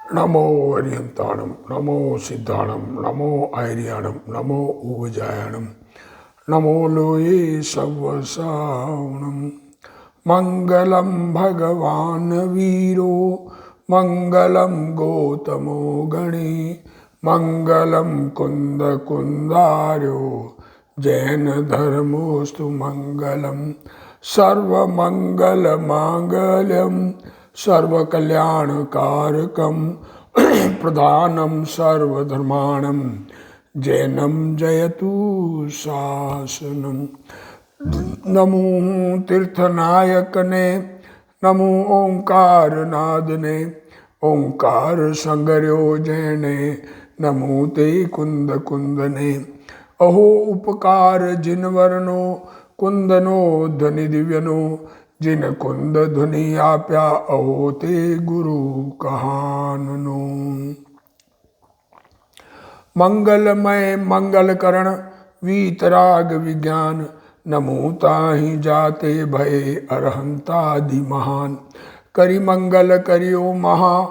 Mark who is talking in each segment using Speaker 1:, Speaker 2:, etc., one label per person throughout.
Speaker 1: नमो अरिहंताणम, नमो सिद्धाणम, नमो आर्याणम, नमो ऊर्जायाणम, नमो लोये सवसावणम। मंगलम भगवान वीरो, मंगलम गौतमो गणे, मंगलम कुंद कुंदार्यो, जैन धर्मोस्तु मंगलम। सर्वमंगल मांगल्यम सर्वकल्याणकारकम प्रधानम सर्वधर्माणम जैनम जयतु शासनम। नमो तीर्थनायकने, नमो ओंकार नादने, ओंकार संगर्यो जैने, नमो ते कुंद कुंदने। अहो उपकार जिन वर्णो, कुंदनो ध्वनि दिव्यनो, जिन कुंद ध्वनि आप्या, अहो ते गुरु कहाननो। मंगलमय मंगलकरण वीतराग विज्ञान, नमो ताहि जाते भय अरहंतादि महान। करि मंगल करियो महा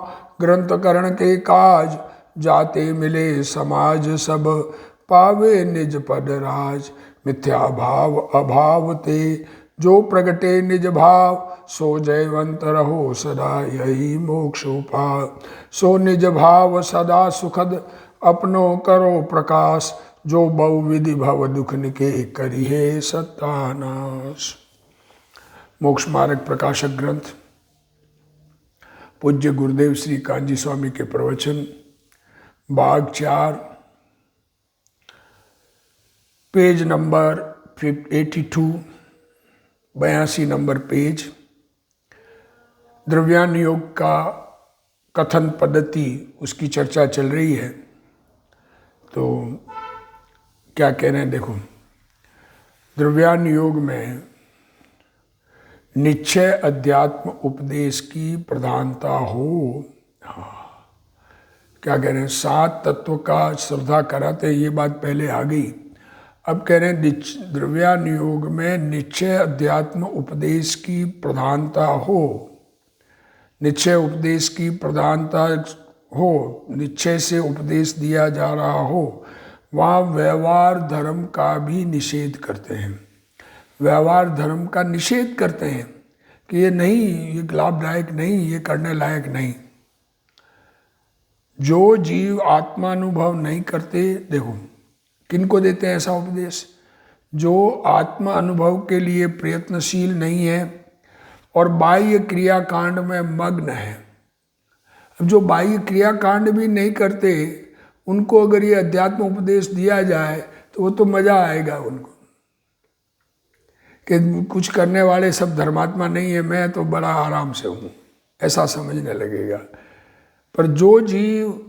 Speaker 1: ग्रंथ करण के काज, जाते मिले समाज सब, पावे निज पद राज। मिथ्या भाव अभाव ते जो प्रगटे निज भाव, सो जयवंत रहो सदा यही मोक्ष उपाय। सो निज भाव सदा सुखद अपनो करो प्रकाश, जो बहुविधि भव दुख निके करिहे सत्यानाश। मोक्ष मार्ग प्रकाशक ग्रंथ पूज्य गुरुदेव श्री कांजी स्वामी के प्रवचन, भाग 4, पेज नंबर 82, 82 नंबर पेज। द्रव्यान योग का कथन पद्धति, उसकी चर्चा चल रही है। तो क्या कह रहे हैं देखो, द्रव्यान योग में निश्चय अध्यात्म उपदेश की प्रधानता हो। क्या कह रहे हैं, 7 तत्व का श्रद्धा कराते, ये बात पहले आ गई। अब कह रहे हैं द्रव्यान योग में निश्चय अध्यात्म उपदेश की प्रधानता हो। निश्चय उपदेश की प्रधानता हो, निश्चय से उपदेश दिया जा रहा हो, वहाँ व्यवहार धर्म का भी निषेध करते हैं। व्यवहार धर्म का निषेध करते हैं कि ये नहीं, ये लाभदायक नहीं, ये करने लायक नहीं। जो जीव आत्मानुभव नहीं करते, देखो किनको देते हैं ऐसा उपदेश, जो आत्मा अनुभव के लिए प्रयत्नशील नहीं है और बाह्य क्रियाकांड में मग्न है। अब जो बाह्य क्रियाकांड भी नहीं करते, उनको अगर ये अध्यात्म उपदेश दिया जाए तो वो तो मजा आएगा उनको, कि कुछ करने वाले सब धर्मात्मा नहीं है, मैं तो बड़ा आराम से हूँ, ऐसा समझने लगेगा। पर जो जीव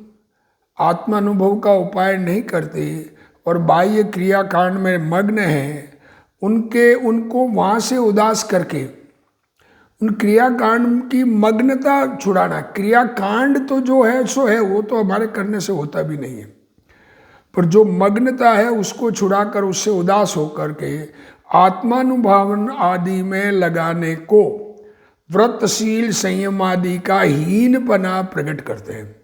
Speaker 1: आत्मानुभव का उपाय नहीं करते और बाह्य क्रियाकांड में मग्न हैं, उनको वहाँ से उदास करके उन क्रियाकांड की मग्नता छुड़ाना। क्रियाकांड तो जो है सो है, वो तो हमारे करने से होता भी नहीं है, पर जो मग्नता है उसको छुड़ाकर, उससे उदास होकर के आत्मानुभावन आदि में लगाने को व्रतशील संयम आदि का हीनपना प्रकट करते हैं।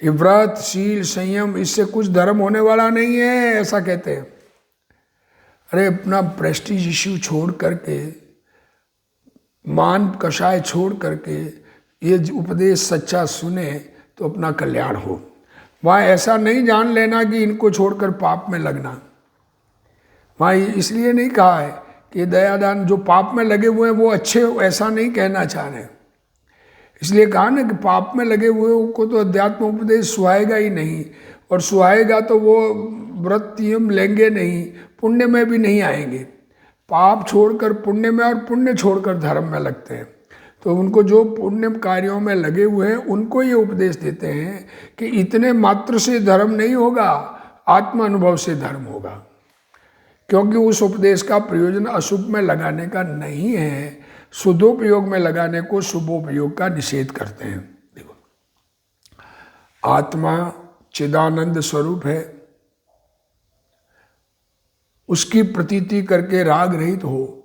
Speaker 1: ये व्रतशील संयम, इससे कुछ धर्म होने वाला नहीं है, ऐसा कहते हैं। अरे अपना प्रेस्टीज इश्यू छोड़ करके, मान कषाय छोड़ करके ये उपदेश सच्चा सुने तो अपना कल्याण हो। वहाँ ऐसा नहीं जान लेना कि इनको छोड़कर पाप में लगना। वहाँ इसलिए नहीं कहा है कि दयादान जो पाप में लगे हुए हैं वो अच्छे हो, ऐसा नहीं कहना चाह रहे। इसलिए कहा ना कि पाप में लगे हुए को तो अध्यात्म उपदेश सुहाएगा ही नहीं, और सुहाएगा तो वो व्रत नियम लेंगे नहीं, पुण्य में भी नहीं आएंगे। पाप छोड़कर पुण्य में और पुण्य छोड़कर धर्म में लगते हैं। तो उनको जो पुण्य कार्यों में लगे हुए हैं उनको ये उपदेश देते हैं कि इतने मात्र से धर्म नहीं होगा, आत्म अनुभव से धर्म होगा। क्योंकि उस उपदेश का प्रयोजन अशुभ में लगाने का नहीं है, शुद्धोपयोग में लगाने को शुभोपयोग का निषेध करते हैं। देखो, आत्मा चिदानंद स्वरूप है, उसकी प्रतीति करके राग रहित हो।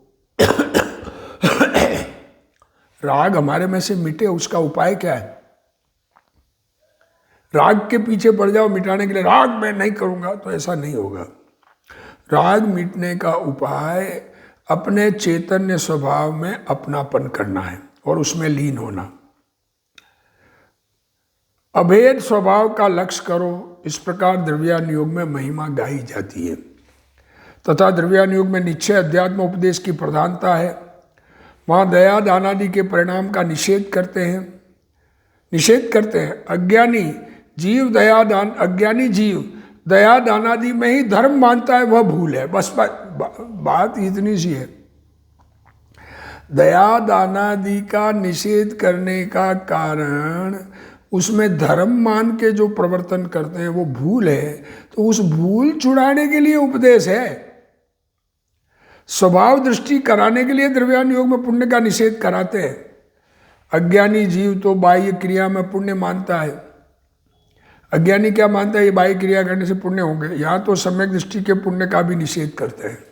Speaker 1: राग हमारे में से मिटे, उसका उपाय क्या है? राग के पीछे पड़ जाओ मिटाने के लिए, राग मैं नहीं करूँगा, तो ऐसा नहीं होगा। राग मिटने का उपाय अपने चैतन्य स्वभाव में अपनापन करना है और उसमें लीन होना। अभेद स्वभाव का लक्ष्य करो। इस प्रकार द्रव्यान योग में महिमा गाई जाती है तथा द्रव्यान योग में निश्चय अध्यात्म उपदेश की प्रधानता है। वहाँ दया दानादि के परिणाम का निषेध करते हैं। अज्ञानी जीव अज्ञानी जीव दया दानादि में ही धर्म मानता है, वह भूल है। बस बात इतनी सी है। दया दानादि का निषेध करने का कारण उसमें धर्म मान के जो प्रवर्तन करते हैं वो भूल है। तो उस भूल छुड़ाने के लिए उपदेश है। स्वभाव दृष्टि कराने के लिए द्रव्यान योग में पुण्य का निषेध कराते हैं। अज्ञानी जीव तो बाह्य क्रिया में पुण्य मानता है। अज्ञानी क्या मानता है? ये बाह्य क्रिया करने से पुण्य होंगे। यहाँ तो सम्यक दृष्टि के पुण्य का भी निषेध करते हैं।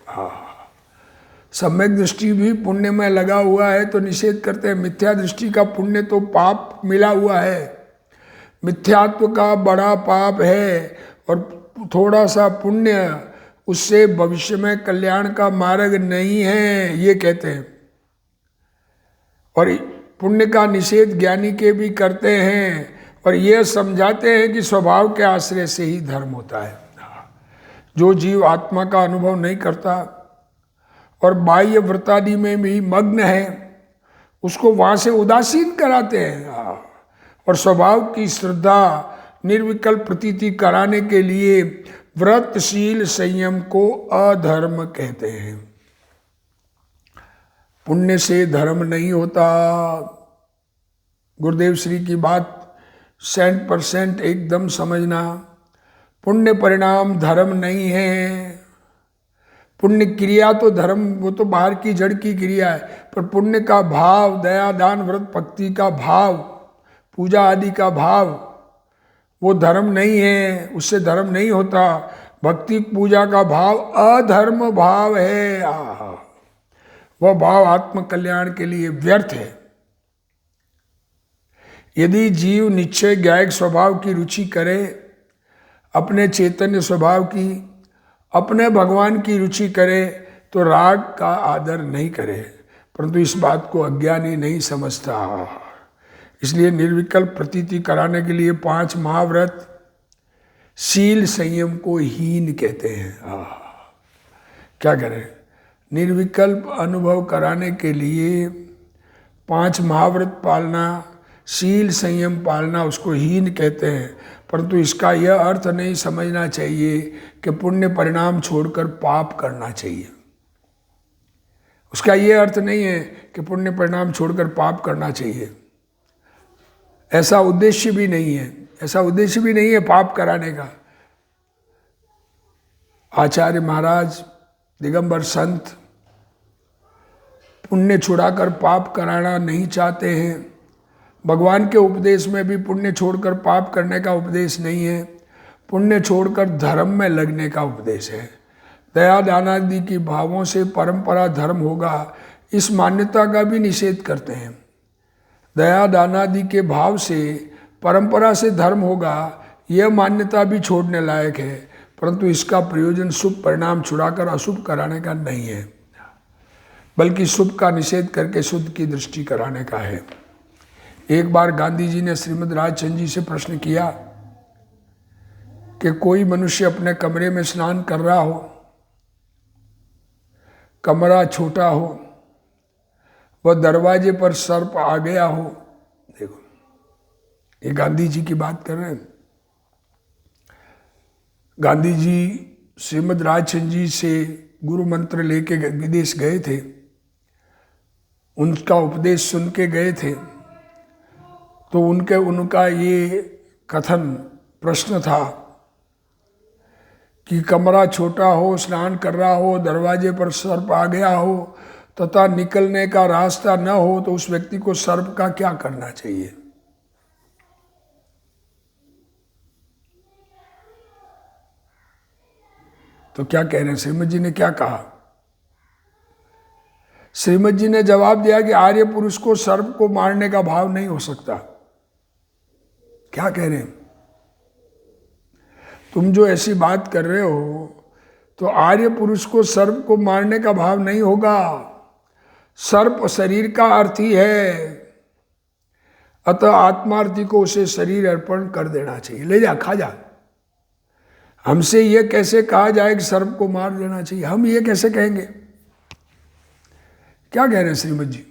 Speaker 1: सम्यक दृष्टि भी पुण्य में लगा हुआ है तो निषेध करते हैं। मिथ्या दृष्टि का पुण्य तो पाप मिला हुआ है। मिथ्यात्व का बड़ा पाप है और थोड़ा सा पुण्य उससे भविष्य में कल्याण का मार्ग नहीं है, ये कहते हैं। और पुण्य का निषेध ज्ञानी के भी करते हैं और ये समझाते हैं कि स्वभाव के आश्रय से ही धर्म होता है। जो जीव आत्मा का अनुभव नहीं करता और बाह्य व्रतादि में भी मग्न है, उसको वहाँ से उदासीन कराते हैं और स्वभाव की श्रद्धा निर्विकल्प प्रतीति कराने के लिए व्रतशील संयम को अधर्म कहते हैं। पुण्य से धर्म नहीं होता। गुरुदेव श्री की बात 100% एकदम समझना। पुण्य परिणाम धर्म नहीं है। पुण्य क्रिया तो धर्म, वो तो बाहर की जड़ की क्रिया है, पर पुण्य का भाव, दया दान व्रत भक्ति का भाव, पूजा आदि का भाव, वो धर्म नहीं है। उससे धर्म नहीं होता। भक्ति पूजा का भाव अधर्म भाव है। वह भाव आत्म कल्याण के लिए व्यर्थ है। यदि जीव निश्चय ज्ञायक स्वभाव की रुचि करे, अपने चैतन्य स्वभाव की, अपने भगवान की रुचि करे, तो राग का आदर नहीं करे। परंतु इस बात को अज्ञानी नहीं समझता। इसलिए निर्विकल्प प्रतीति कराने के लिए 5 महाव्रत शील संयम को हीन कहते हैं। क्या करें? निर्विकल्प अनुभव कराने के लिए 5 महाव्रत पालना, शील संयम पालना, उसको हीन कहते हैं। परंतु इसका यह अर्थ नहीं समझना चाहिए कि पुण्य परिणाम छोड़कर पाप करना चाहिए। उसका यह अर्थ नहीं है कि पुण्य परिणाम छोड़कर पाप करना चाहिए। ऐसा उद्देश्य भी नहीं है। ऐसा उद्देश्य भी नहीं है पाप कराने का। आचार्य महाराज, दिगंबर संत पुण्य छुड़ाकर पाप कराना नहीं चाहते हैं। भगवान के उपदेश में भी पुण्य छोड़कर पाप करने का उपदेश नहीं है। पुण्य छोड़कर धर्म में लगने का उपदेश है। दया दानादि की भावों से परंपरा धर्म होगा, इस मान्यता का भी निषेध करते हैं। दया दानादि के भाव से परंपरा से धर्म होगा, यह मान्यता भी छोड़ने लायक है। परंतु इसका प्रयोजन शुभ परिणाम छुड़ाकर अशुभ कराने का नहीं है, बल्कि शुभ का निषेध करके शुद्ध की दृष्टि कराने का है। एक बार गांधी जी ने श्रीमद् राजचंद्र जी से प्रश्न किया कि कोई मनुष्य अपने कमरे में स्नान कर रहा हो, कमरा छोटा हो, वह दरवाजे पर सर्प आ गया हो। देखो, ये गांधी जी की बात कर रहे हैं। गांधी जी श्रीमद् राजचंद्र जी से गुरु मंत्र लेके विदेश गए थे, उनका उपदेश सुन के गए थे। तो उनका ये कथन प्रश्न था कि कमरा छोटा हो, स्नान कर रहा हो, दरवाजे पर सर्प आ गया हो तथा निकलने का रास्ता न हो, तो उस व्यक्ति को सर्प का क्या करना चाहिए? तो क्या कह रहे हैं? श्रीमद जी ने क्या कहा? श्रीमद जी ने जवाब दिया कि आर्य पुरुष को सर्प को मारने का भाव नहीं हो सकता। क्या कह रहे हैं? तुम जो ऐसी बात कर रहे हो तो आर्य पुरुष को सर्प को मारने का भाव नहीं होगा। सर्प शरीर का अर्थ ही है, अतः आत्मार्थी को उसे शरीर अर्पण कर देना चाहिए। ले जा, खा जा। हमसे ये कैसे कहा जाए कि सर्प को मार देना चाहिए? हम ये कैसे कहेंगे? क्या कह रहे हैं श्रीमद जी?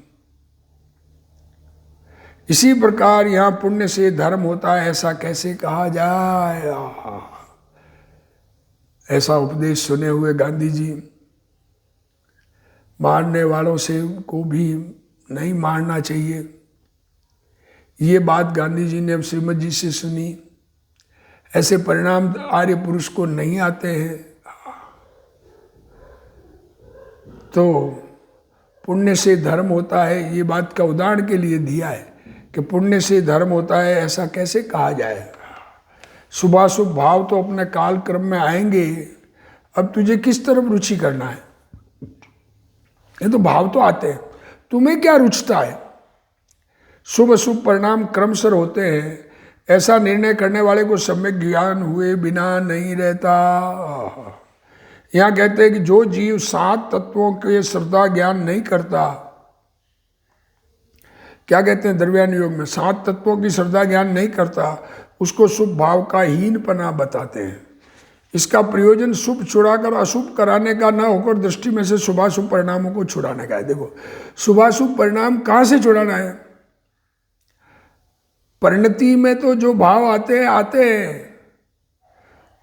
Speaker 1: इसी प्रकार यहां पुण्य से धर्म होता है, ऐसा कैसे कहा जाए? ऐसा उपदेश सुने हुए गांधी जी मारने वालों से को भी नहीं मारना चाहिए। ये बात गांधी जी ने अब श्रीमद जी से सुनी। ऐसे परिणाम आर्य पुरुष को नहीं आते हैं। तो पुण्य से धर्म होता है, ये बात का उदाहरण के लिए दिया है कि पुण्य से धर्म होता है, ऐसा कैसे कहा जाए? शुभाशुभ भाव तो अपने काल क्रम में आएंगे। अब तुझे किस तरफ रुचि करना है? ये तो भाव तो आते हैं, तुम्हें क्या रुचता है? शुभ अशुभ परिणाम क्रमशः होते हैं, ऐसा निर्णय करने वाले को सम्यक ज्ञान हुए बिना नहीं रहता। यहाँ कहते हैं कि जो जीव 7 तत्वों के श्रद्धा ज्ञान नहीं करता, क्या कहते हैं द्रव्यान योग में, 7 तत्वों की श्रद्धा ज्ञान नहीं करता, उसको शुभ भाव का हीनपना बताते हैं। इसका प्रयोजन शुभ छुड़ाकर अशुभ कराने का न होकर दृष्टि में से शुभाशुभ परिणामों को छुड़ाने का है। देखो, शुभाशुभ परिणाम कहाँ से छुड़ाना है? परिणति में तो जो भाव आते हैं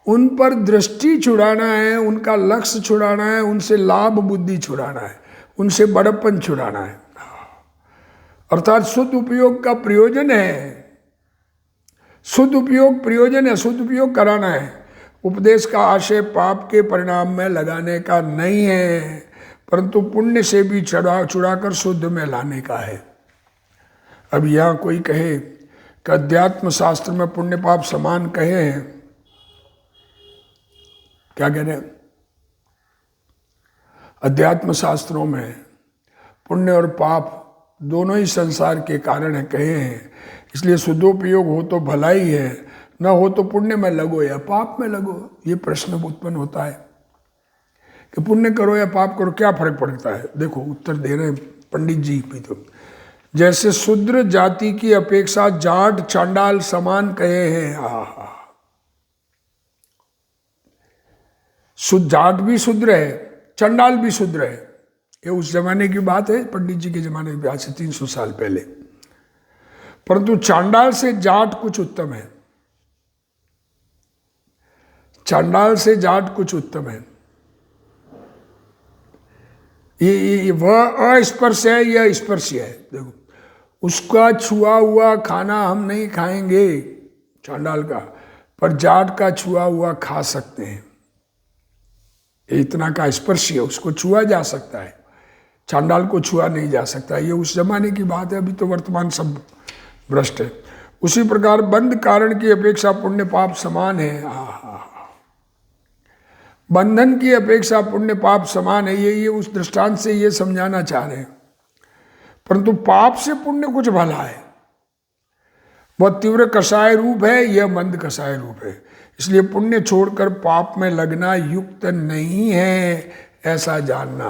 Speaker 1: उन पर दृष्टि छुड़ाना है, उनका लक्ष्य छुड़ाना है, उनसे लाभ बुद्धि छुड़ाना है, उनसे बड़प्पन छुड़ाना है। अर्थात शुद्ध उपयोग का प्रयोजन है, शुद्ध उपयोग प्रयोजन है, शुद्ध उपयोग कराना है। उपदेश का आशय पाप के परिणाम में लगाने का नहीं है, परंतु पुण्य से भी छुड़ाकर शुद्ध में लाने का है। अब यहाँ कोई कहे कि अध्यात्म शास्त्र में पुण्य पाप समान कहे हैं, क्या कह रहे हैं? अध्यात्म शास्त्रों में पुण्य और पाप दोनों ही संसार के कारण है कहे हैं, इसलिए शुद्धोपयोग हो तो भलाई है, न हो तो पुण्य में लगो या पाप में लगो। ये प्रश्न उत्पन्न होता है कि पुण्य करो या पाप करो, क्या फर्क पड़ता है? देखो उत्तर दे रहे हैं पंडित जी भी। तो जैसे शूद्र जाति की अपेक्षा जाट चांडाल समान कहे हैं। जाट भी शूद्र है, चंडाल भी शूद्र है। ये उस जमाने की बात है, पंडित जी के जमाने की, आज से 300 साल पहले। परंतु चांडाल से जाट कुछ उत्तम है, चांडाल से जाट कुछ उत्तम है। ये वह अस्पर्श है, यह स्पर्श है। देखो, उसका छुआ हुआ खाना हम नहीं खाएंगे चांडाल का, पर जाट का छुआ हुआ खा सकते हैं। इतना का स्पर्श है, उसको छुआ जा सकता है, चांडाल को छुआ नहीं जा सकता। ये उस जमाने की बात है, अभी तो वर्तमान सब भ्रष्ट है। उसी प्रकार बंध कारण की अपेक्षा पुण्य पाप समान है। बंधन की अपेक्षा पुण्य पाप समान है, ये उस दृष्टांत से ये समझाना चाह रहे हैं। परंतु पाप से पुण्य कुछ भला है, वह तीव्र कषाय रूप है, यह मंद कषाय रूप है। इसलिए पुण्य छोड़कर पाप में लगना युक्त नहीं है, ऐसा जानना।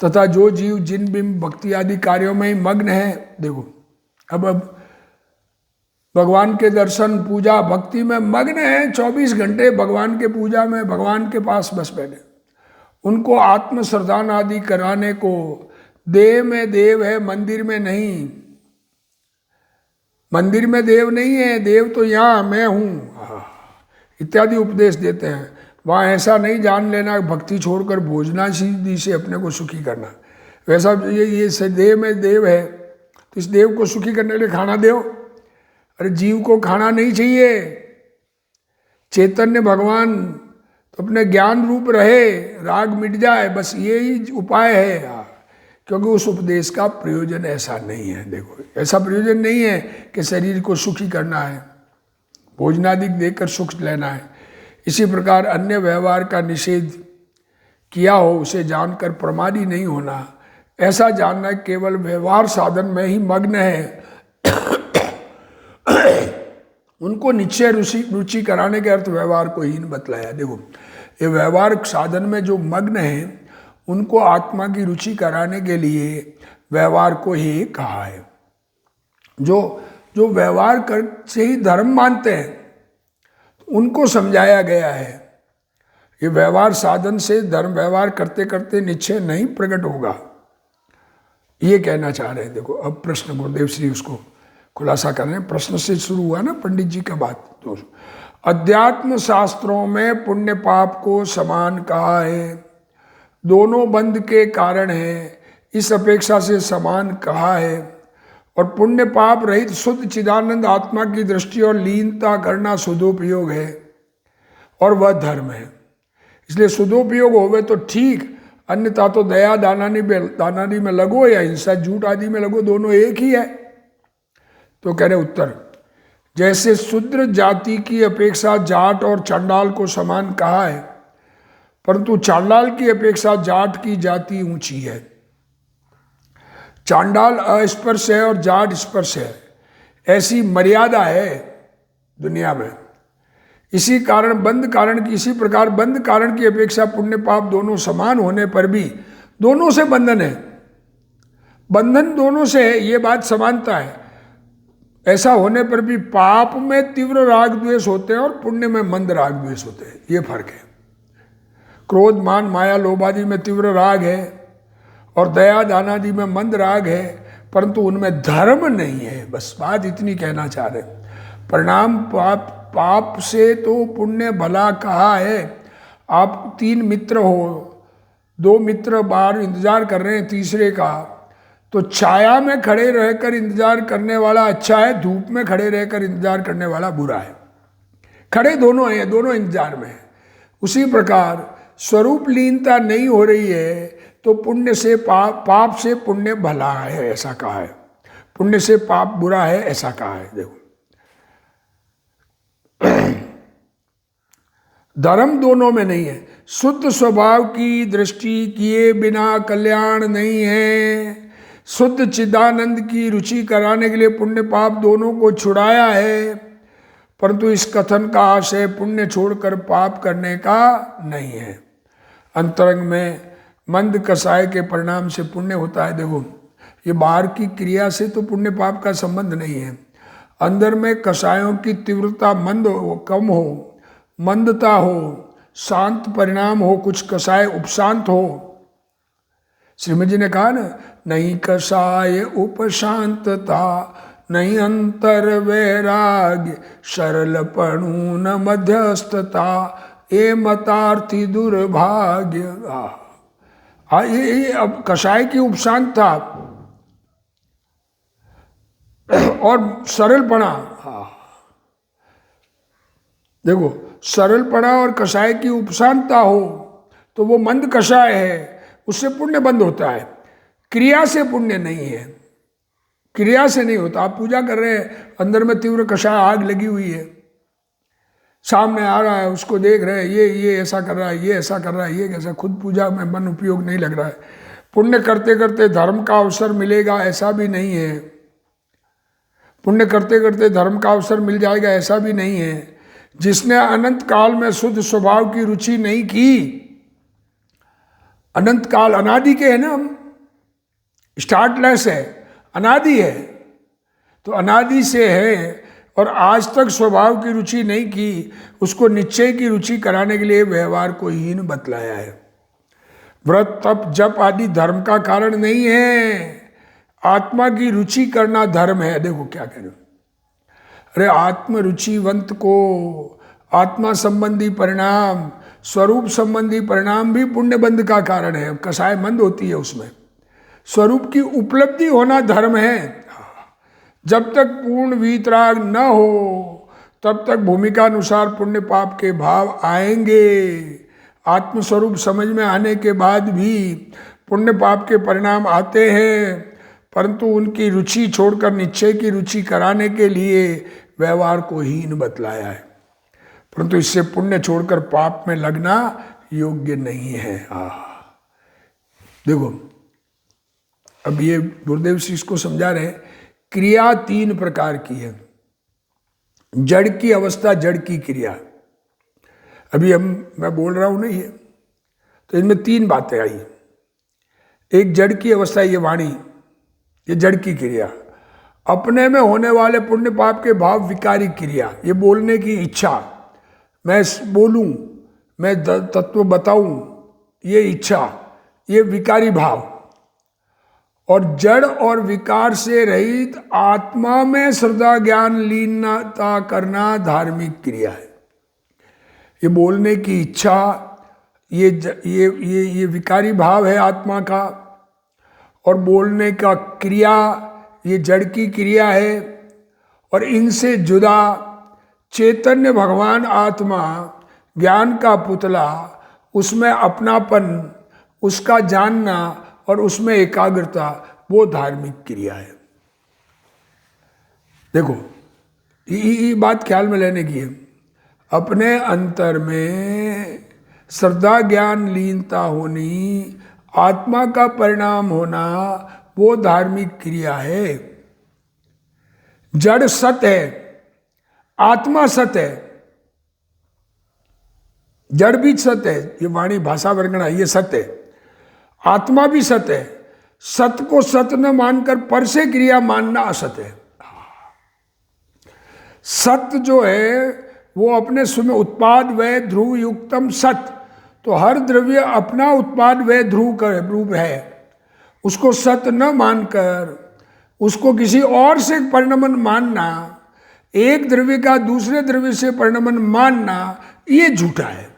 Speaker 1: तथा जो जीव जिन बिंब भक्ति आदि कार्यों में ही मग्न है, देखो अब भगवान के दर्शन पूजा भक्ति में मग्न है, 24 घंटे भगवान के पूजा में, भगवान के पास बस बैठे, उनको आत्म श्रद्धान आदि कराने को देह में देव है, मंदिर में नहीं। मंदिर में देव नहीं है, देव तो यहाँ मैं हूँ इत्यादि उपदेश देते हैं। वहाँ ऐसा नहीं जान लेना भक्ति छोड़कर भोजनादि से अपने को सुखी करना। वैसा ये देव में देव है तो इस देव को सुखी करने के लिए खाना दो। अरे जीव को खाना नहीं चाहिए, चैतन्य भगवान तो अपने ज्ञान रूप रहे, राग मिट जाए, बस यही उपाय है। क्योंकि उस उपदेश का प्रयोजन ऐसा नहीं है। देखो, ऐसा प्रयोजन नहीं है कि शरीर को सुखी करना है, भोजनादि देकर सुख लेना है। इसी प्रकार अन्य व्यवहार का निषेध किया हो उसे जानकर प्रमादी नहीं होना, ऐसा जानना केवल व्यवहार साधन में ही मग्न है, उनको निश्चय रुचि कराने के अर्थ व्यवहार को हीन बतलाया। देखो, ये व्यवहार साधन में जो मग्न है उनको आत्मा की रुचि कराने के लिए व्यवहार को ही कहा है। जो व्यवहार कर से ही धर्म मानते हैं उनको समझाया गया है ये व्यवहार साधन से धर्म व्यवहार करते करते निश्चय नहीं प्रकट होगा, ये कहना चाह रहे हैं। देखो अब प्रश्न गुरुदेव श्री उसको खुलासा कर रहे हैं। प्रश्न से शुरू हुआ ना पंडित जी का बात। तो अध्यात्म शास्त्रों में पुण्य पाप को समान कहा है, दोनों बंध के कारण है, इस अपेक्षा से समान कहा है। और पुण्य पाप रहित शुद्ध चिदानंद आत्मा की दृष्टि और लीनता करना सुदोपयोग है और वह धर्म है। इसलिए सुदोपयोग होवे तो ठीक, अन्यथा तो दया दानानी में लगो या हिंसा झूठ आदि में लगो, दोनों एक ही है। तो कह रहे उत्तर, जैसे शूद्र जाति की अपेक्षा जाट और चांडाल को समान कहा है, परंतु चांडाल की अपेक्षा जाट की जाति ऊंची है। चांडाल अस्पर्श है और जाट स्पर्श है, ऐसी मर्यादा है दुनिया में। इसी प्रकार बंध कारण की अपेक्षा पुण्य पाप दोनों समान होने पर भी दोनों से बंधन है, बंधन दोनों से है, ये बात समानता है। ऐसा होने पर भी पाप में तीव्र राग द्वेष होते हैं और पुण्य में मंद राग द्वेष होते हैं, ये फर्क है। क्रोध मान माया लोभ आदि में तीव्र राग है और दया दान आदि में मंद राग है, परंतु उनमें धर्म नहीं है। बस बात इतनी कहना चाह रहे। परिणाम पाप से तो पुण्य भला कहा है। आप 3 मित्र हो, 2 मित्र बाहर इंतजार कर रहे हैं तीसरे का, तो छाया में खड़े रहकर इंतजार करने वाला अच्छा है, धूप में खड़े रहकर इंतजार करने वाला बुरा है। खड़े दोनों हैं, दोनों इंतजार में है। उसी प्रकार स्वरूप लीनता नहीं हो रही है तो पुण्य से पाप से पुण्य भला है ऐसा कहा है, पुण्य से पाप बुरा है ऐसा कहा है। देखो धर्म दोनों में नहीं है। शुद्ध स्वभाव की दृष्टि किए बिना कल्याण नहीं है। शुद्ध चिदानंद की रुचि कराने के लिए पुण्य पाप दोनों को छुड़ाया है, परंतु इस कथन का आशय पुण्य छोड़कर पाप करने का नहीं है। अंतरंग में मंद कषाय के परिणाम से पुण्य होता है। देखो ये बाहर की क्रिया से तो पुण्य पाप का संबंध नहीं है। अंदर में कषायों की तीव्रता कम हो, मंदता हो, शांत परिणाम हो, कुछ कषाय उपशांत हो। श्रीमद जी ने कहा ना, नहीं कषाय उपशांतता, नहीं अंतर वैराग्य, सरलपणु न मध्यस्थता, ये मतार्थी दुर्भाग्य। ये अब कषाय की उपशांतता और सरलपणा। देखो सरलपणा और कषाय की उपशांतता हो तो वो मंद कषाय है, उससे पुण्य बंद होता है। क्रिया से पुण्य नहीं है, क्रिया से नहीं होता। आप पूजा कर रहे हैं, अंदर में तीव्र कषाय आग लगी हुई है, सामने आ रहा है, उसको देख रहे हैं, ये ऐसा कर रहा है, ये ऐसा कर रहा है, ये कैसा, खुद पूजा में मन उपयोग नहीं लग रहा है। पुण्य करते करते धर्म का अवसर मिलेगा ऐसा भी नहीं है, पुण्य करते करते धर्म का अवसर मिल जाएगा ऐसा भी नहीं है। जिसने अनंत काल में शुद्ध स्वभाव की रुचि नहीं की, अनंत काल अनादि के है ना, हम स्टार्टलेस है, अनादि है, तो अनादि से है और आज तक स्वभाव की रुचि नहीं की, उसको निश्चय की रुचि कराने के लिए व्यवहार को हीन बतलाया है। व्रत तप जप आदि धर्म का कारण नहीं है, आत्मा की रुचि करना धर्म है। देखो क्या कह रहे हो, अरे आत्म रुचिवंत को आत्मा संबंधी परिणाम, स्वरूप संबंधी परिणाम भी पुण्य बंध का कारण है। कषाय मंद होती है, उसमें स्वरूप की उपलब्धि होना धर्म है। जब तक पूर्ण वीतराग न हो तब तक भूमिका अनुसार पुण्य पाप के भाव आएंगे। आत्मस्वरूप समझ में आने के बाद भी पुण्य पाप के परिणाम आते हैं, परंतु उनकी रुचि छोड़कर निश्चय की रुचि कराने के लिए व्यवहार को हीन बतलाया है। परंतु इससे पुण्य छोड़कर पाप में लगना योग्य नहीं है। देखो अब ये गुरुदेव श्री इसको समझा रहे हैं। क्रिया 3 प्रकार की है, जड़ की अवस्था, जड़ की क्रिया। अभी मैं बोल रहा हूं नहीं है, तो इनमें तीन बातें आई। एक जड़ की अवस्था, ये वाणी, ये जड़ की क्रिया। अपने में होने वाले पुण्य पाप के भाव, विकारी क्रिया, ये बोलने की इच्छा, मैं बोलूं, मैं तत्व बताऊं, ये इच्छा, ये विकारी भाव। और जड़ और विकार से रहित आत्मा में श्रद्धा ज्ञान लीनता करना धार्मिक क्रिया है। ये बोलने की इच्छा, ये विकारी भाव है आत्मा का, और बोलने का क्रिया ये जड़ की क्रिया है। और इनसे जुदा चैतन्य भगवान आत्मा, ज्ञान का पुतला, उसमें अपनापन, उसका जानना और उसमें एकाग्रता, वो धार्मिक क्रिया है। देखो, ये बात ख्याल में लेने की है। अपने अंतर में श्रद्धा ज्ञान लीनता होनी, आत्मा का परिणाम होना, वो धार्मिक क्रिया है। जड़ सत्य है, आत्मा सत्य है। जड़ भी सत्य है, ये वाणी भाषा वर्गणा, ये सत्य है। आत्मा भी सत्य है। सत्य को सत्य न मानकर पर से क्रिया मानना असत्य है। सत्य जो है वो अपने स्वयं उत्पाद व ध्रुव युक्तम सत्य, तो हर द्रव्य अपना उत्पाद व ध्रुव का रूप है। उसको सत्य न मानकर उसको किसी और से परिणमन मानना, एक द्रव्य का दूसरे द्रव्य से परिणमन मानना, ये झूठा है।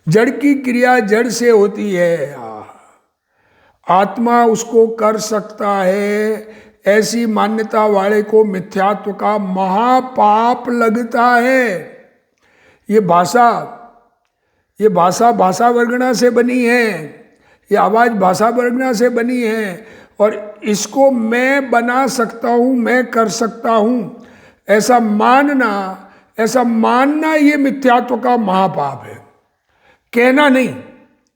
Speaker 1: जड़ की क्रिया जड़ से होती है, आत्मा उसको कर सकता है, ऐसी मान्यता वाले को मिथ्यात्व का महापाप लगता है। ये भाषा भाषा वर्गणा से बनी है, ये आवाज भाषा वर्गणा से बनी है, और इसको मैं बना सकता हूं, मैं कर सकता हूं, ऐसा मानना ये मिथ्यात्व का महापाप है। कहना नहीं,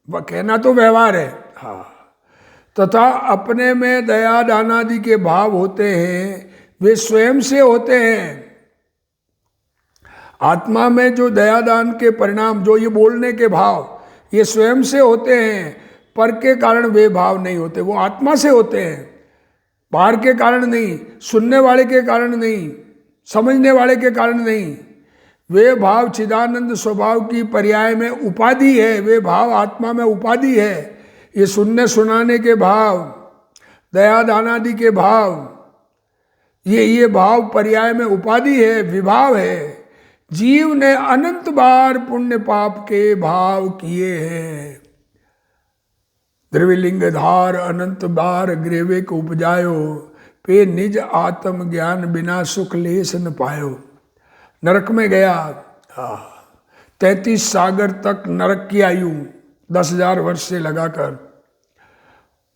Speaker 1: वह कहना तो व्यवहार है। हाँ, तथा अपने में दया दानादि के भाव होते हैं, वे स्वयं से होते हैं। आत्मा में जो दया दान के परिणाम, जो ये बोलने के भाव, ये स्वयं से होते हैं। पर के कारण वे भाव नहीं होते, वो आत्मा से होते हैं, बाहर के कारण नहीं, सुनने वाले के कारण नहीं, समझने वाले के कारण नहीं। वे भाव चिदानंद स्वभाव की पर्याय में उपाधि है, वे भाव आत्मा में उपाधि है। ये सुनने सुनाने के भाव, दया दानादि के भाव, ये भाव पर्याय में उपाधि है, विभाव है। जीव ने अनंत बार पुण्य पाप के भाव किए हैं। द्रविलिंग धार अनंत बार ग्रेवे को उपजायो, पे निज आत्म ज्ञान बिना सुख लेस न पायो। नरक में गया, 33 सागर तक नरक की आयु 10,000 वर्ष से लगाकर,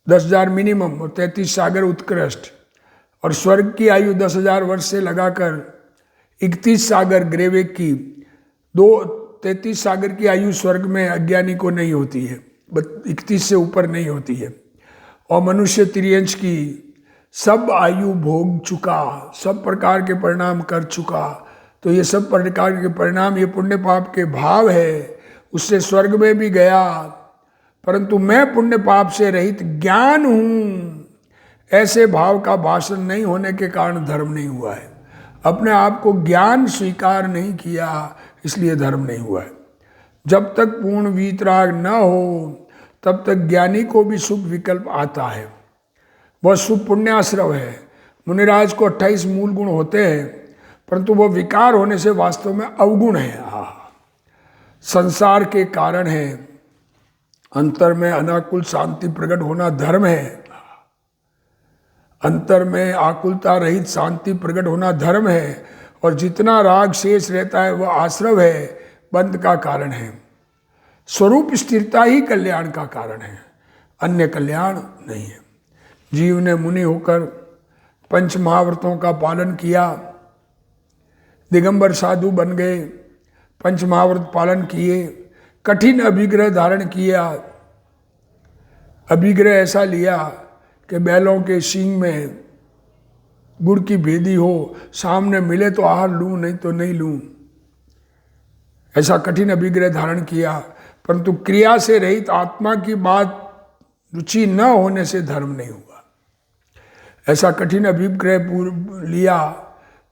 Speaker 1: 10,000 मिनिमम और 33 सागर उत्कृष्ट, और स्वर्ग की आयु 10,000 वर्ष से लगाकर 31 सागर ग्रेवे की, 33 सागर की आयु स्वर्ग में अज्ञानी को नहीं होती है, 31 से ऊपर नहीं होती है। और मनुष्य त्रियंश की सब आयु भोग चुका, सब प्रकार के परिणाम कर चुका, तो ये सब प्रकार के परिणाम, ये पुण्य पाप के भाव है। उससे स्वर्ग में भी गया, परंतु मैं पुण्य पाप से रहित ज्ञान हूं, ऐसे भाव का भाषण नहीं होने के कारण धर्म नहीं हुआ है। अपने आप को ज्ञान स्वीकार नहीं किया, इसलिए धर्म नहीं हुआ है। जब तक पूर्ण वीतराग न हो, तब तक ज्ञानी को भी शुभ विकल्प आता है। वह शुभ पुण्याश्रव है। मुनिराज को 28 मूल गुण होते हैं, परंतु वह विकार होने से वास्तव में अवगुण है। संसार के कारण है, अंतर में अनाकुल शांति प्रकट होना धर्म है। अंतर में आकुलता रहित शांति प्रकट होना धर्म है, और जितना राग शेष रहता है वह आश्रव है, बंध का कारण है। स्वरूप स्थिरता ही कल्याण का कारण है, अन्य कल्याण नहीं है। जीव ने मुनि होकर पंच महाव्रतों का पालन किया, दिगंबर साधु बन गए, पंच महाव्रत पालन किए, कठिन अभिग्रह धारण किया। अभिग्रह ऐसा लिया कि बैलों के सींग में गुड़ की भेदी हो, सामने मिले तो आहार लूं, नहीं तो नहीं लूं। ऐसा कठिन अभिग्रह धारण किया, परंतु क्रिया से रहित आत्मा की बात रुचि न होने से धर्म नहीं हुआ। ऐसा कठिन अभिग्रह लिया,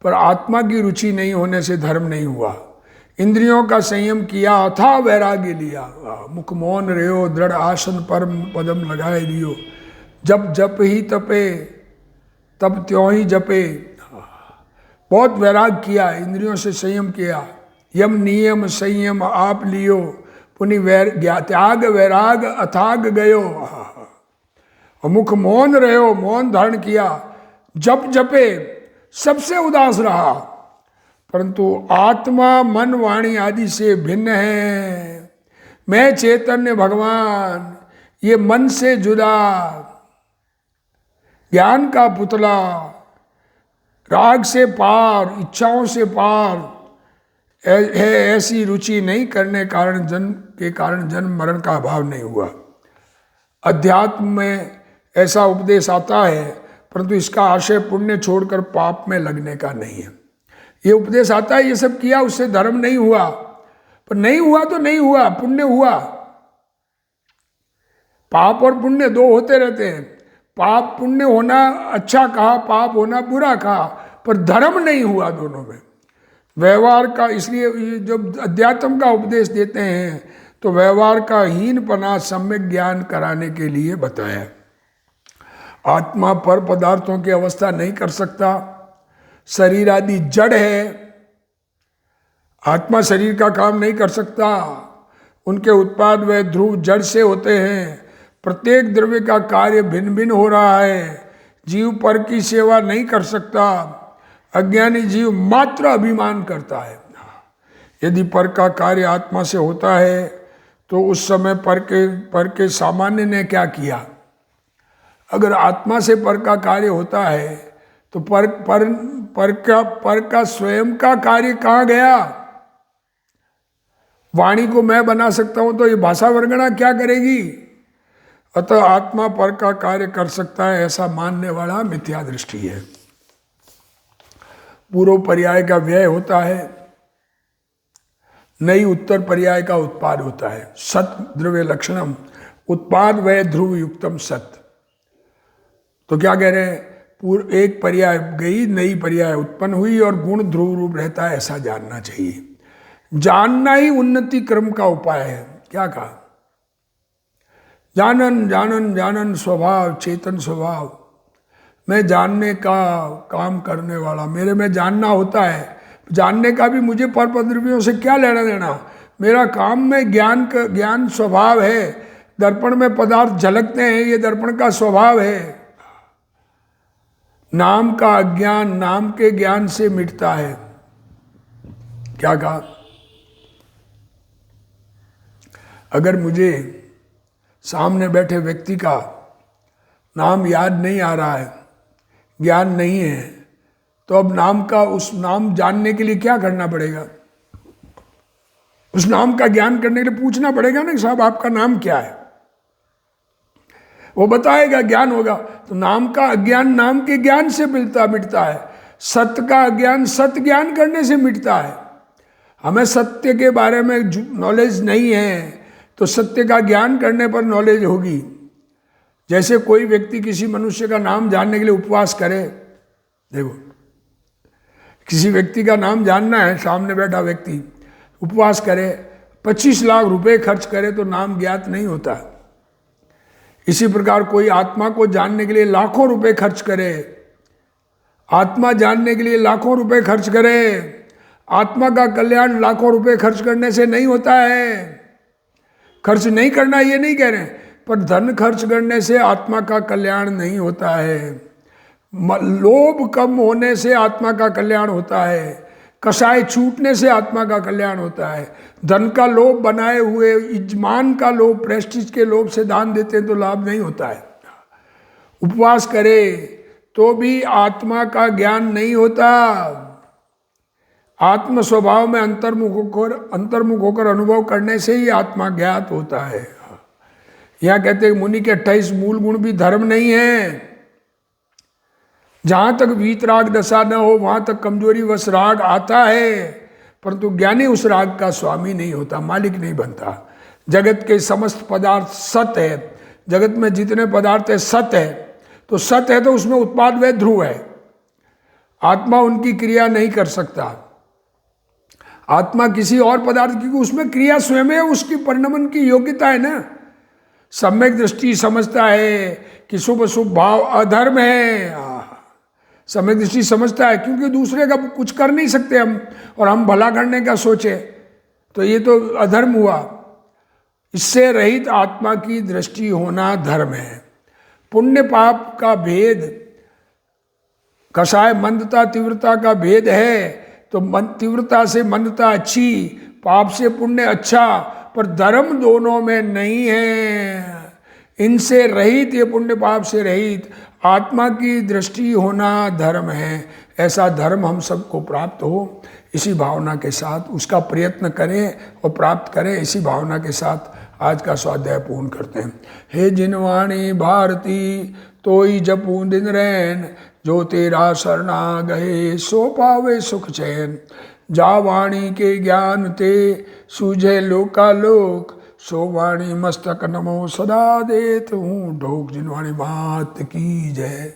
Speaker 1: पर आत्मा की रुचि नहीं होने से धर्म नहीं हुआ। इंद्रियों का संयम किया, अथा वैराग्य लिया, मुख मौन रहो, दृढ़ आसन पर पदम लगाए दियो, जब जप ही तपे तब त्यों ही जपे। बहुत वैराग किया, इंद्रियों से संयम किया, यम नियम संयम आप लियो, पुनि त्याग वैराग अथाग गयो। और मुख मौन रहो, मौन धारण किया, जप जपे, सबसे उदास रहा, परंतु आत्मा मन वाणी आदि से भिन्न है। मैं चैतन्य भगवान, ये मन से जुदा, ज्ञान का पुतला, राग से पार, इच्छाओं से पार है। ऐसी रुचि नहीं करने के कारण जन्म मरण का अभाव नहीं हुआ। अध्यात्म में ऐसा उपदेश आता है, परंतु इसका आशय पुण्य छोड़कर पाप में लगने का नहीं है। ये उपदेश आता है, ये सब किया, उससे धर्म नहीं हुआ, पर नहीं हुआ तो नहीं हुआ, पुण्य हुआ। पाप और पुण्य दो होते रहते हैं। पाप पुण्य होना अच्छा कहा, पाप होना बुरा कहा, पर धर्म नहीं हुआ दोनों में। व्यवहार का, इसलिए जब अध्यात्म का उपदेश देते हैं तो व्यवहार का हीनपना सम्यक ज्ञान कराने के लिए बताया। आत्मा पर पदार्थों की अवस्था नहीं कर सकता, शरीर आदि जड़ है, आत्मा शरीर का काम नहीं कर सकता। उनके उत्पाद व ध्रुव जड़ से होते हैं। प्रत्येक द्रव्य का कार्य भिन्न भिन्न हो रहा है। जीव पर की सेवा नहीं कर सकता। अज्ञानी जीव मात्र अभिमान करता है। यदि पर का कार्य आत्मा से होता है तो उस समय पर के सामान्य ने क्या किया? अगर आत्मा से पर का कार्य होता है तो पर का स्वयं का कार्य कहाँ गया? वाणी को मैं बना सकता हूं तो ये भाषा वर्गणा क्या करेगी? अतः आत्मा पर का कार्य कर सकता है, ऐसा मानने वाला मिथ्या दृष्टि है। पूर्व पर्याय का व्यय होता है, नई उत्तर पर्याय का उत्पाद होता है। सत द्रव्य लक्षणम उत्पाद व्यय ध्रुव युक्तम सत। तो क्या कह रहे हैं? पूर्व एक पर्याय गई, नई पर्याय उत्पन्न हुई और गुण ध्रुव रूप रहता है, ऐसा जानना चाहिए। जानना ही उन्नति क्रम का उपाय है। क्या कहा? जानन जानन जानन स्वभाव चेतन स्वभाव। मैं जानने का काम करने वाला, मेरे में जानना होता है। जानने का भी मुझे पर द्रव्यों से क्या लेना देना? मेरा काम में ज्ञान स्वभाव है। दर्पण में पदार्थ झलकते हैं, ये दर्पण का स्वभाव है। नाम का अज्ञान नाम के ज्ञान से मिटता है। क्या कहा? अगर मुझे सामने बैठे व्यक्ति का नाम याद नहीं आ रहा है, ज्ञान नहीं है, तो अब उस नाम जानने के लिए क्या करना पड़ेगा? उस नाम का ज्ञान करने के लिए पूछना पड़ेगा ना, साहब आपका नाम क्या है? वो बताएगा, ज्ञान होगा। तो नाम का अज्ञान नाम के ज्ञान से मिटता है। सत्य का अज्ञान सत्य ज्ञान करने से मिटता है। हमें सत्य के बारे में नॉलेज नहीं है, तो सत्य का ज्ञान करने पर नॉलेज होगी। जैसे कोई व्यक्ति किसी मनुष्य का नाम जानने के लिए उपवास करे। देखो, किसी व्यक्ति का नाम जानना है, सामने बैठा व्यक्ति उपवास करे, 25 लाख रुपए खर्च करे तो नाम ज्ञात नहीं होता। इसी प्रकार कोई आत्मा को जानने के लिए लाखों रुपए खर्च करे, आत्मा जानने के लिए लाखों रुपए खर्च करे। आत्मा का कल्याण लाखों रुपए खर्च करने से नहीं होता है। खर्च नहीं करना ये नहीं कह रहे, पर धन खर्च करने से आत्मा का कल्याण नहीं होता है। लोभ कम होने से आत्मा का कल्याण होता है। कसाय छूटने से आत्मा का कल्याण होता है। धन का लोभ बनाए हुए, इज्मान का लोभ, प्रेस्टीज के लोभ से दान देते हैं तो लाभ नहीं होता है। उपवास करे तो भी आत्मा का ज्ञान नहीं होता। आत्म स्वभाव में अंतर्मुख होकर अनुभव करने से ही आत्मा ज्ञात होता है। यहाँ कहते हैं मुनि के 28 मूल गुण भी धर्म नहीं है। जहाँ तक वीतराग दशा न हो वहाँ तक कमजोरी वश राग आता है, परंतु ज्ञानी उस राग का स्वामी नहीं होता, मालिक नहीं बनता। जगत के समस्त पदार्थ सत है, जगत में जितने पदार्थ है सत है, तो सत है तो उसमें उत्पाद व ध्रुव है। आत्मा उनकी क्रिया नहीं कर सकता। आत्मा किसी और पदार्थ की, उसमें क्रिया स्वयं है, उसकी परिणमन की योग्यता है ना। सम्यक दृष्टि समझता है कि शुभ शुभ भाव अधर्म है, सम्यक दृष्टि समझता है, क्योंकि दूसरे का कुछ कर नहीं सकते हम, और हम भला करने का सोचे तो ये तो अधर्म हुआ। इससे रहित आत्मा की दृष्टि होना धर्म है। पुण्य पाप का भेद, कषाय मंदता तीव्रता का भेद है, तो तीव्रता से मंदता अच्छी, पाप से पुण्य अच्छा, पर धर्म दोनों में नहीं है। इनसे रहित, ये पुण्य पाप से रहित आत्मा की दृष्टि होना धर्म है। ऐसा धर्म हम सबको प्राप्त हो, इसी भावना के साथ उसका प्रयत्न करें और प्राप्त करें। इसी भावना के साथ आज का स्वाध्याय पूर्ण करते हैं। हे जिनवाणी भारती तोई जपू दिन रैन, जो तेरा शरणा गए सो पावे सुख चैन। जा वाणी के ज्ञान ते सूझे लोकालोक, सो वाणी मस्तक नमो सदा देत हूँ ढोक। जिनवाणी मात की जय।